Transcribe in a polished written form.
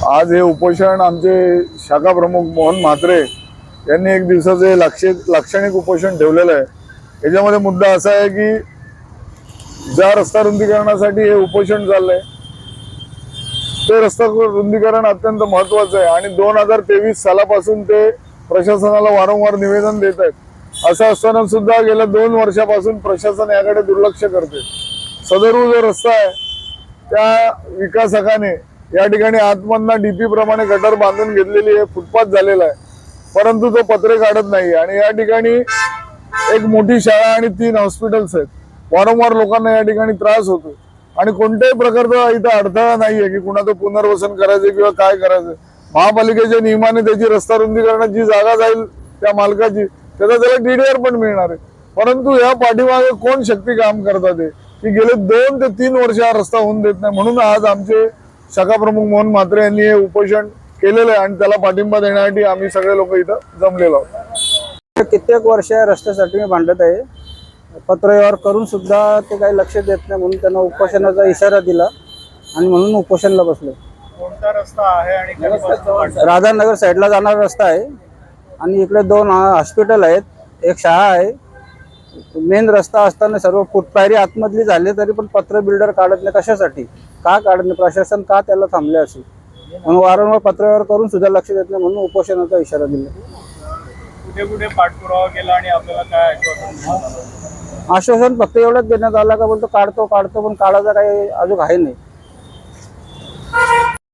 आज हे उपोषण आमचे शाखा प्रमुख मोहन म्हात्रे यांनी एक दिवसाचे लाक्षणिक उपोषण ठेवलेलं आहे। याच्यामध्ये मुद्दा असा आहे की ज्या रस्ता रुंदीकरणासाठी हे उपोषण चाललंय ते रस्ता रुंदीकरण अत्यंत महत्त्वाचं आहे आणि 2023 सालापासून ते प्रशासनाला वारंवार निवेदन देत आहेत। असं असताना सुद्धा गेल्या 2 वर्षापासून प्रशासन याकडे दुर्लक्ष करते। सदर जो रस्ता आहे त्या विकासकाने या ठिकाणी आतमधनं डीपी प्रमाणे गटर बांधून घेतलेली आहे, फुटपाथ झालेला आहे, परंतु तो पत्रे काढत नाही। आणि या ठिकाणी एक मोठी शाळा आणि 3 हॉस्पिटल्स आहेत। वारंवार लोकांना या ठिकाणी त्रास होतो आणि कोणत्याही प्रकारचा इथं अडथळा नाहीये की कुणाचं पुनर्वसन करायचं किंवा काय करायचं। महापालिकेच्या नियमाने त्याची रस्ता रुंदीकरणाची जागा जाईल त्या मालकाची, त्याला DDR पण मिळणार आहे। परंतु या पाठीमागे कोण शक्ती काम करतात की गेले 2 ते 3 वर्ष हा रस्ता होऊन देत नाही। म्हणून आज आमचे शाखा प्रमुख मोहन म्हात्रे यांनी हे उपोषण केलेलं आहे आणि त्याला पाठिंबा देण्यासाठी आम्ही सगळे लोक इथं जमलेलो आहोत। कित्येक वर्ष या रस्त्यासाठी मी भांडत आहे, पत्रव्यवहार करून सुद्धा ते काही लक्ष देत नाही, म्हणून त्यांना उपोषणाचा इशारा दिला आणि म्हणून उपोषणाला बसलो। कोणता रस्ता आहे आणि राधानगर साईडला जाणारा रस्ता आहे आणि इकडे 2 हॉस्पिटल आहेत, एक शाळा आहे। मेन रस्ता असताना सर्व फुटपायरी आतमधली झाले तरी पण पत्र बिल्डर काढत नाही। कशासाठी, का काढत नाही, प्रशासन का त्याला थांबले असे, म्हणून वारंवार पत्रव्यवहार करून सुद्धा लक्ष देत नाही, म्हणून उपोषणाचा इशारा दिला। कुठे कुठे पाठपुरावा केला आणि आपल्याला काय आश्वासन? आश्वासन फक्त एवढंच देण्यात आलं का बोलतो काढतो पण काढायचा काही अजून आहे नाही।